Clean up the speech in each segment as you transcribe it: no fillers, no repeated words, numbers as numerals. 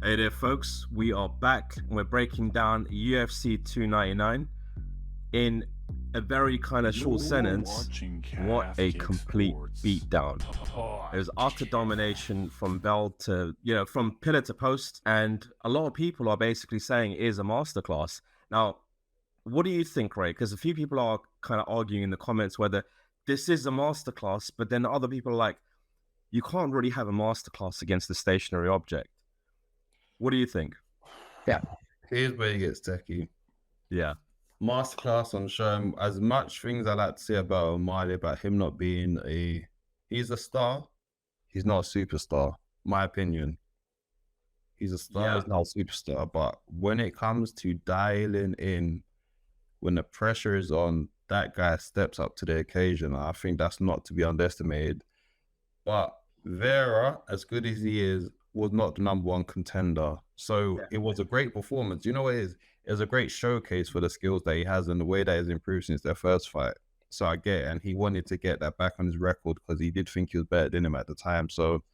Hey there, folks. We are back and we're breaking down UFC 299 in a very kind of short sentence. What a complete beatdown. It was utter domination from bell to, from pillar to post. And a lot of people are basically saying it is a masterclass. Now, what do you think, Ray? Because a few people are kind of arguing in the comments whether this is a masterclass, but then other people are like, you can't really have a masterclass against the stationary object. What do you think? Yeah, here's where it gets techie. Yeah. Masterclass on show. As much things I like to say about Malley, about him not being he's a star. He's not a superstar, my opinion. He's a star, he's not a superstar. But when it comes to dialing in, when the pressure is on, that guy steps up to the occasion. I think that's not to be underestimated. But Vera, as good as he is, was not the number one contender. So it was a great performance. You know what it is? It was a great showcase for the skills that he has and the way that he's improved since their first fight. So I get it. And he wanted to get that back on his record because he did think he was better than him at the time. So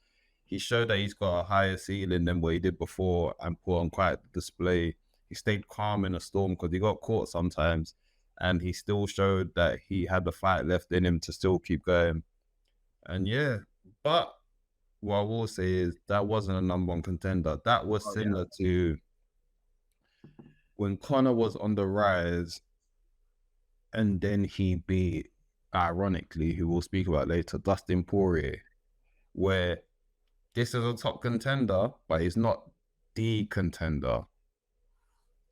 he showed that he's got a higher ceiling than what he did before and put on quite the display. He stayed calm in a storm because he got caught sometimes. And he still showed that he had the fight left in him to still keep going. And yeah, but what I will say is that wasn't a number one contender. That was similar to when Conor was on the rise and then he beat, ironically, who we'll speak about later, Dustin Poirier, where this is a top contender, but he's not the contender.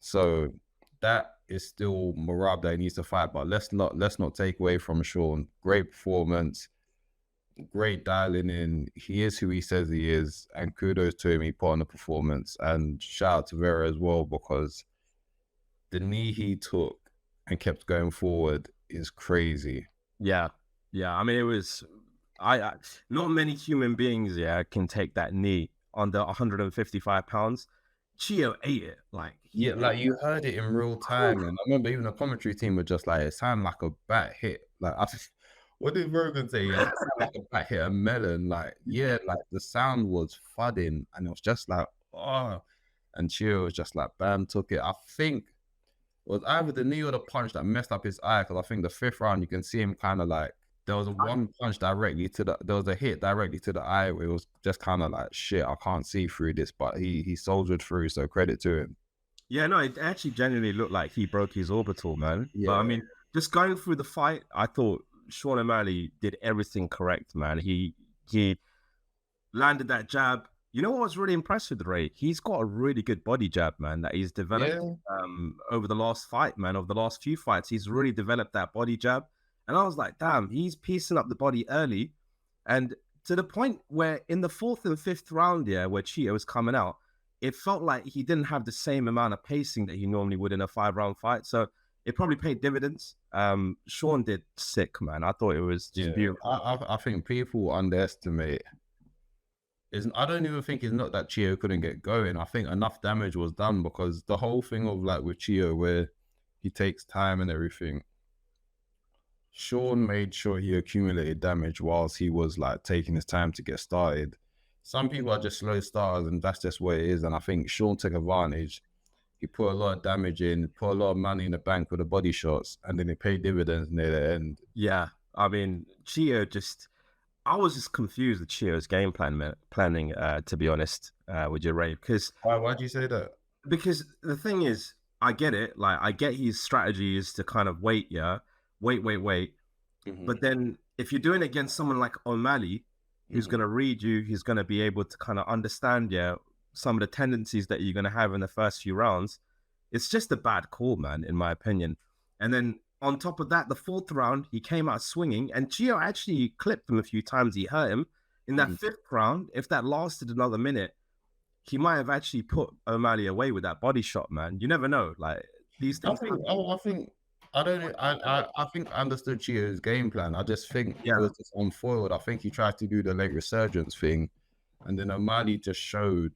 So that is still Mehrab that he needs to fight, but let's not take away from Sean. Great performance. Great dialing in. He is who he says he is, and kudos to him. He put on the performance, and shout out to Vera as well, because the knee he took and kept going forward is crazy. Yeah. I mean, it was I not many human beings can take that knee under 155 pounds. Chito ate it like you heard it in real time, and I remember even the commentary team were just like, it sounded like a bat hit. Like what did Rogan say? It sounded like a bat hit a melon. Like the sound was thudding, and it was just like, oh. And Chito was just like, bam, took it. I think it was either the knee or the punch that messed up his eye, because I think the fifth round you can see him kind of like, there was one punch directly to there was a hit directly to the eye where it was just kind of like, shit, I can't see through this, but he soldiered through, so credit to him. Yeah, no, it actually genuinely looked like he broke his orbital, man. Yeah. But I mean, just going through the fight, I thought Sean O'Malley did everything correct, man. He landed that jab. You know what was really impressive with Ray? He's got a really good body jab, man, that he's developed over the last fight, man. Over the last few fights, he's really developed that body jab. And I was like, damn, he's piecing up the body early. And to the point where in the fourth and fifth round, where Chito was coming out, it felt like he didn't have the same amount of pacing that he normally would in a 5-round fight. So it probably paid dividends. Sean did sick, man. I thought it was just beautiful. I think people underestimate. I don't even think it's not that Chito couldn't get going. I think enough damage was done, because the whole thing of like with Chito where he takes time and everything, Sean made sure he accumulated damage whilst he was like taking his time to get started. Some people are just slow starters, and that's just what it is. And I think Sean took advantage. He put a lot of damage in, put a lot of money in the bank with the body shots, and then he paid dividends near the end. Yeah, I mean, Chito I was just confused with Chito's game planning, to be honest, with your Ray. Because why'd you say that? Because the thing is, I get it. Like, I get his strategy is to kind of wait. Mm-hmm. But then if you're doing it against someone like O'Malley, who's going to read you, he's going to be able to kind of understand, some of the tendencies that you're going to have in the first few rounds. It's just a bad call, man, in my opinion. And then on top of that, the fourth round, he came out swinging, and Chito actually clipped him a few times. He hurt him. In that fifth round, if that lasted another minute, he might have actually put O'Malley away with that body shot, man. You never know. Like, these things. I think I understood Chito's game plan. I just think it was just unfoiled. I think he tried to do the late resurgence thing, and then O'Malley just showed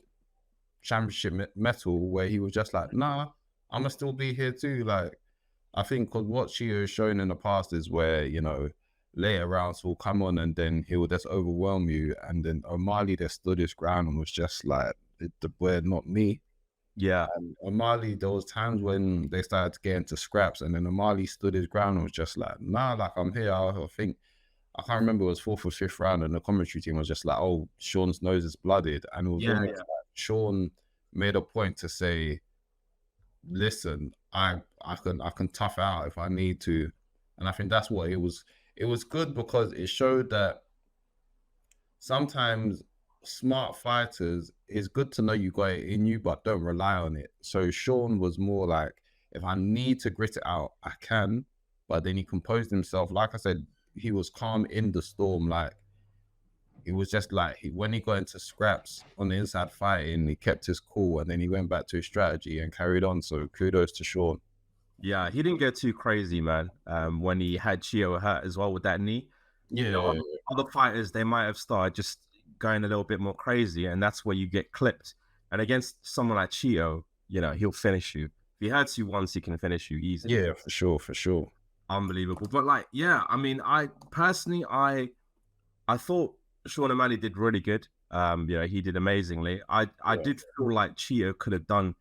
championship metal where he was just like, nah, I'm gonna still be here too. Like, I think because what Chito has shown in the past is where, later rounds will come on and then he will just overwhelm you. And then O'Malley just stood his ground and was just like, the boy, not me. Yeah. And Malley, there was times when they started to get into scraps, and then Malley stood his ground and was just like, nah, like I'm here. I think I can't remember, it was fourth or fifth round, and the commentary team was just like, oh, Sean's nose is blooded. And it was almost like Sean made a point to say, listen, I can tough out if I need to. And I think that's what it was. It was good because it showed that sometimes smart fighters, it's good to know you got it in you, but don't rely on it. So Sean was more like, if I need to grit it out, I can. But then he composed himself. Like I said, he was calm in the storm. Like, it was just like when he got into scraps on the inside fighting, he kept his cool, and then he went back to his strategy and carried on. So kudos to Sean. Yeah, he didn't get too crazy, man. When he had Chito hurt as well with that knee. Yeah. You know, other fighters, they might have started just going a little bit more crazy, and that's where you get clipped. And against someone like Chito, you know, he'll finish you. If he hurts you once, he can finish you easily. Yeah, for sure. Unbelievable. But like, yeah, I mean, I personally, I thought Sean O'Malley did really good. You know, he did amazingly. I did feel like Chito could have done.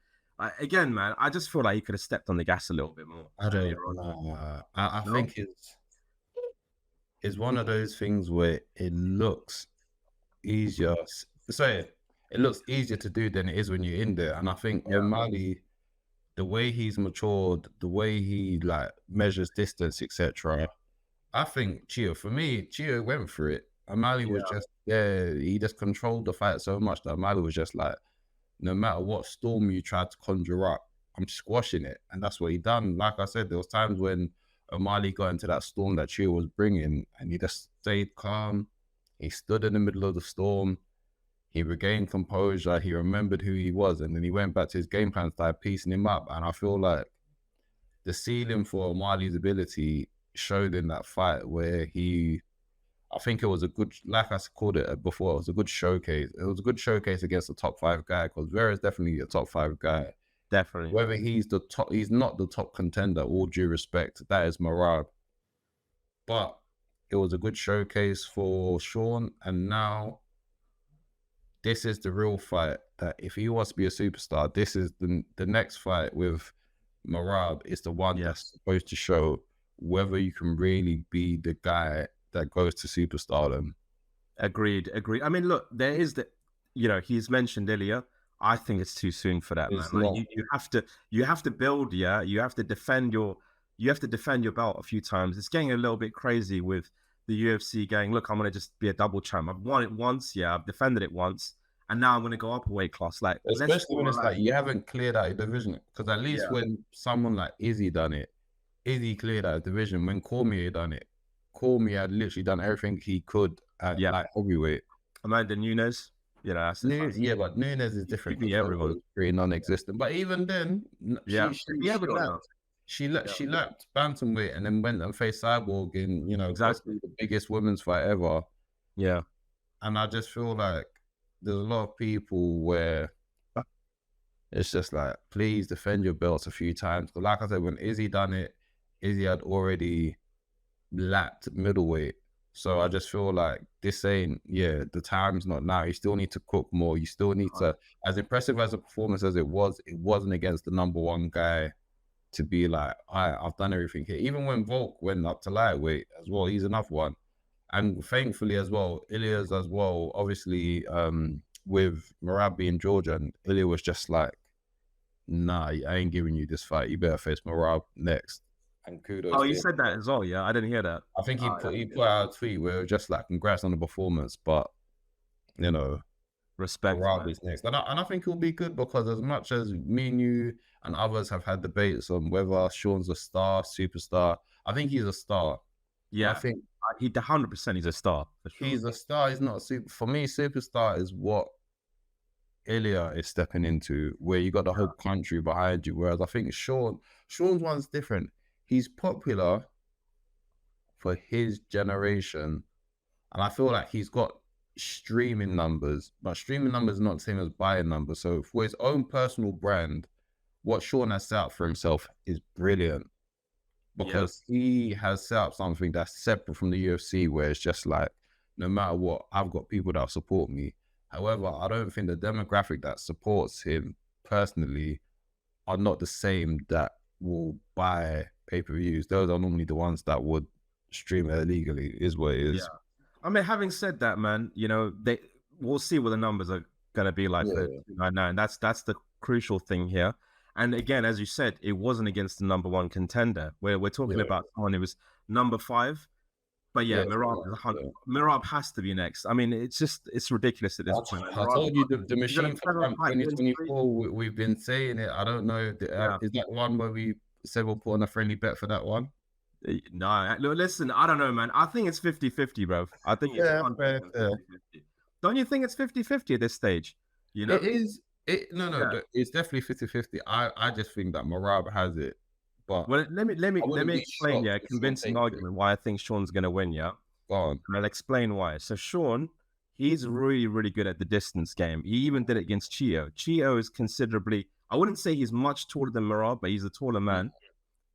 Again, man, I just feel like he could have stepped on the gas a little bit more. I don't know. I think it's one of those things where it looks easier. Sorry, it looks easier to do than it is when you're in there. And I think O'Malley, the way he's matured, the way he like measures distance, etc. I think Chito went for it. O'Malley was just he just controlled the fight so much that O'Malley was just like, no matter what storm you tried to conjure up, I'm squashing it. And that's what he done. Like I said, there was times when O'Malley got into that storm that Chito was bringing, and he just stayed calm. He stood in the middle of the storm. He regained composure. He remembered who he was, and then he went back to his game plan, started piecing him up. And I feel like the ceiling for O'Malley's ability showed in that fight where I think it was a good, like I called it before, it was a good showcase. It was a good showcase against a top 5 guy, because Vera is definitely a top 5 guy. Definitely. Whether he's not the top contender, all due respect, that is Mehrab. But it was a good showcase for Sean, and now this is the real fight that if he wants to be a superstar, this is the next fight with Mehrab is the one that's supposed to show whether you can really be the guy that goes to superstardom. Agreed. I mean, look, there is he's mentioned Ilia. I think it's too soon for that, man. Like, you have to build, you have to defend your belt a few times. It's getting a little bit crazy with the UFC going, look, I'm gonna just be a double champ. I've won it once, I've defended it once, and now I'm gonna go up a weight class. Like, especially when it's like you haven't cleared out your division. Because at least when someone like Izzy done it, Izzy cleared out a division. When Cormier done it, Cormier had literally done everything he could at like heavyweight. Amanda Nunes, that's but Nunes is different. Everyone pretty non-existent. But even then, she left bantamweight and then went and faced Cyborg in exactly the biggest women's fight ever. Yeah, and I just feel like there's a lot of people where it's just like, please defend your belts a few times. Because like I said, when Izzy done it, Izzy had already lapped middleweight. So I just feel like this ain't, the time's not now. You still need to cook more. You still need to, as impressive as a performance as it wasn't against the number 1 guy to be like, I've done everything here. Even when Volk went up to lightweight as well, he's another one. And thankfully as well, Ilia's as well, obviously with Mehrab being Georgian, Ilia was just like, nah, I ain't giving you this fight. You better face Mehrab next. And kudos. Oh, you said that as well, I didn't hear that. I think he put out a tweet where it was just like, congrats on the performance, but respect. Mehrab is next. And I think it'll be good, because as much as me and you and others have had debates on whether Sean's a star, superstar, I think he's a star. Yeah, I think he 100% he's a star. For sure. He's a star. He's not a super. For me, superstar is what Ilia is stepping into, where you got the whole country behind you. Whereas I think Sean's one's different. He's popular for his generation, and I feel like he's got streaming numbers, but streaming numbers are not the same as buying numbers. So for his own personal brand, what Sean has set up for himself is brilliant, because he has set up something that's separate from the UFC, where it's just like, no matter what, I've got people that support me. However, I don't think the demographic that supports him personally are not the same that will buy pay-per-views. Those are normally the ones that would stream it illegally, is what it is. Yeah. I mean, having said that, man, we'll see what the numbers are gonna be like for 299. That's the crucial thing here. And again, as you said, it wasn't against the number one contender. We're talking about someone who was number 5. But Mehrab has to be next. I mean, it's ridiculous at this point. I told you the machine for 2024. We've been saying it. I don't know. Is that one where we said we'll put on a friendly bet for that one? No, listen, I don't know, man. I think it's 50-50, bro. I think it's 50-50. Don't you think it's 50-50 at this stage? You know, it is. It's definitely 50-50. I just think that Mehrab has it. But well, let me explain, a convincing argument why I think Sean's gonna win, yeah. Go on. And I'll explain why. So Sean, he's really, really good at the distance game. He even did it against Chito. Chito is considerably, I wouldn't say he's much taller than Mehrab, but he's a taller man.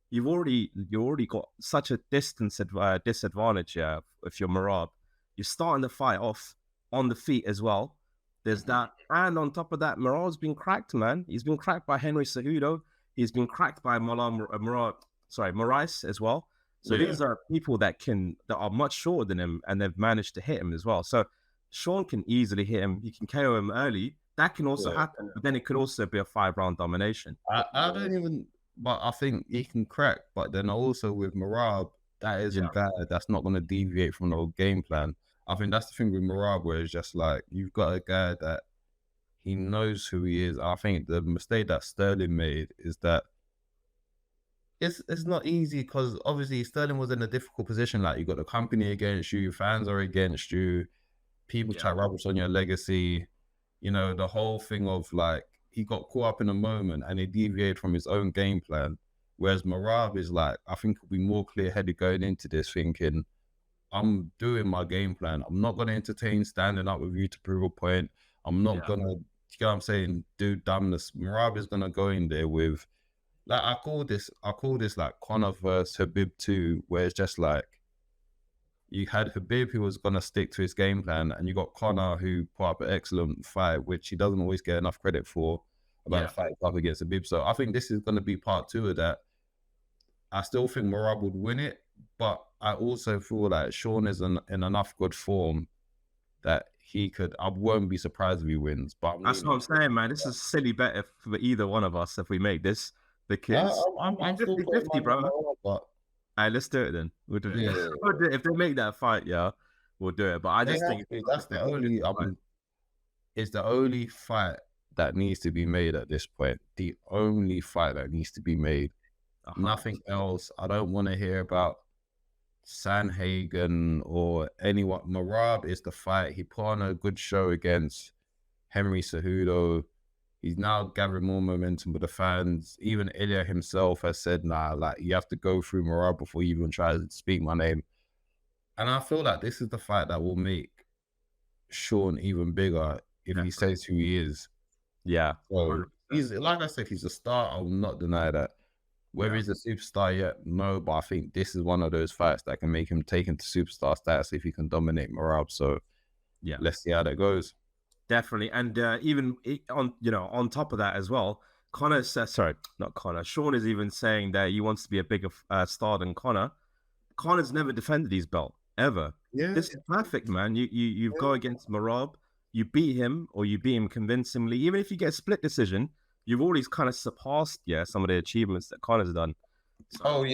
You already got such a distance disadvantage here if you're Mehrab. You're starting the fight off on the feet as well. There's that, and on top of that, Mehrab's been cracked, man. He's been cracked by Henry Cejudo. He's been cracked by Moraes as well. So these are people that are much shorter than him, and they've managed to hit him as well. So Sean can easily hit him. He can KO him early. That can also happen, but then it could also be a 5-round domination. I don't even, but I think he can crack. But then also with Mehrab, that is a guy that's not going to deviate from the old game plan. I think that's the thing with Mehrab, where it's just like you've got a guy that he knows who he is. I think the mistake that Sterling made is that it's not easy, because obviously Sterling was in a difficult position. Like, you got the company against you, fans are against you, people chat rubbish on your legacy. You know, the whole thing of like, he got caught up in a moment and he deviated from his own game plan. Whereas Mehrab is like, I think he'll be more clear-headed going into this, thinking, I'm doing my game plan. I'm not going to entertain standing up with you to prove a point. I'm not going to, you know what I'm saying, do dumbness. Mehrab is going to go in there with, like, I call this like Conor versus Habib 2, where it's just like, you had Habib who was going to stick to his game plan, and you got Conor who put up an excellent fight, which he doesn't always get enough credit for, about the fight up against Habib. So I think this is going to be part 2 of that. I still think Mehrab would win it, but I also feel like Sean is in enough good form that he could, I won't be surprised if he wins. But that's what I'm saying, man. This is a silly bet for either one of us if we make this. Because I'm 50-50, bro. But let's do it then. We'll do it. Yeah. We'll do it. If they make that fight, we'll do it. But I just think that's the only. It's the only fight that needs to be made at this point. The only fight that needs to be made. Nothing else. I don't want to hear about Sanhagen or anyone. Mehrab is the fight. He put on a good show against Henry Cejudo. He's now gathering more momentum with the fans. Even Ilia himself has said, nah, like, you have to go through Mehrab before you even try to speak my name. And I feel like this is the fight that will make Sean even bigger if he says who he is. Yeah. So he's, like I said, he's a star. I will not deny that. Whether he's a superstar yet, no, but I think this is one of those fights that can make him take into superstar status if he can dominate Mehrab. So let's see how that goes. Definitely. And even on top of that as well, Sean is even saying that he wants to be a bigger star than Conor. Conor's never defended his belt, ever. Yeah. This is perfect, man. You go against Mehrab, you beat him, or you beat him convincingly. Even if you get a split decision, you've always kind of surpassed some of the achievements that Conor's done. So,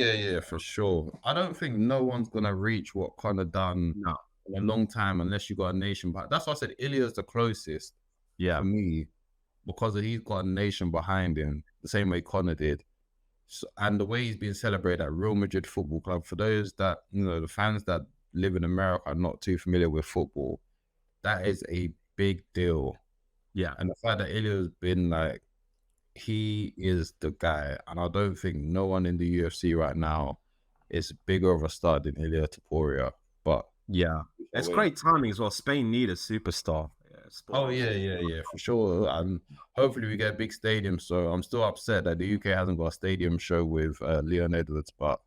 for sure. I don't think no one's going to reach what Conor done. No. In a long time, unless you got a nation behind. That's why I said Ilia's the closest for me, because he's got a nation behind him, the same way Conor did. So, and the way he's being celebrated at Real Madrid Football Club, for those that, the fans that live in America are not too familiar with football, that is a big deal. Yeah. And the fact that Ilia's been like, he is the guy, and I don't think no one in the UFC right now is bigger of a star than Ilia Topuria. But it's great timing as well. Spain need a superstar. For sure. And hopefully we get a big stadium. So I'm still upset that the UK hasn't got a stadium show with Leon Edwards, but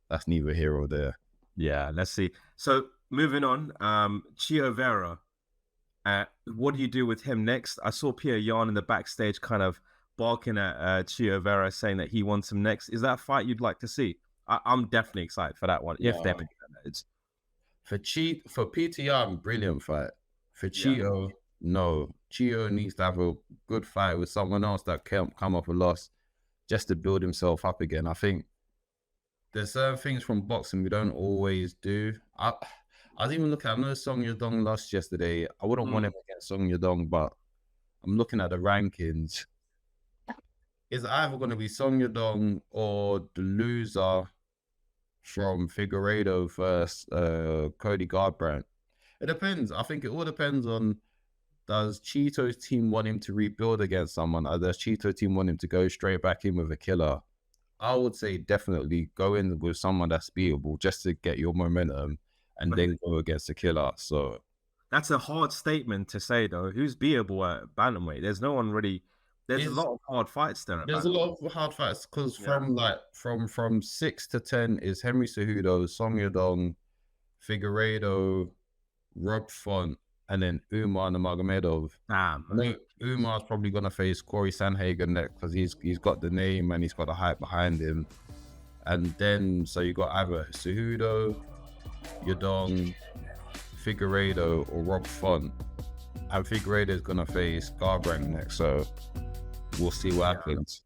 that's neither here or there. Yeah, let's see. So moving on, Chito Vera. What do you do with him next? I saw Pierre Yan in the backstage kind of barking at Chito Vera, saying that he wants him next. Is that a fight you'd like to see? I'm definitely excited for that one. If they're it's for PTR, brilliant fight. For Chito, no. Chito needs to have a good fight with someone else that can't come off a loss just to build himself up again. I think there's certain things from boxing we don't always do. I was even looking, I know Song Yadong lost yesterday. I wouldn't want him against Song Yadong, but I'm looking at the rankings. It's either going to be Song Yadong or the loser from Figueiredo versus Cody Garbrandt. It depends. I think it all depends on, does Chito's team want him to rebuild against someone, or does Chito's team want him to go straight back in with a killer? I would say definitely go in with someone that's beatable just to get your momentum and then go against a killer. So that's a hard statement to say, though. Who's beatable at bantamweight? There's no one really. There's a lot of hard fights there. There's a lot of hard fights because from 6 to 10 is Henry Cejudo, Song Yadong, Figueiredo, Rob Font, and then Umar Nurmagomedov. Damn. I know Umar's probably gonna face Corey Sandhagen next because he's got the name and he's got the hype behind him. And then so you got either Cejudo, Yadong, Figueiredo, or Rob Font. And Figueiredo is gonna face Garbrandt next, so we'll see what happens.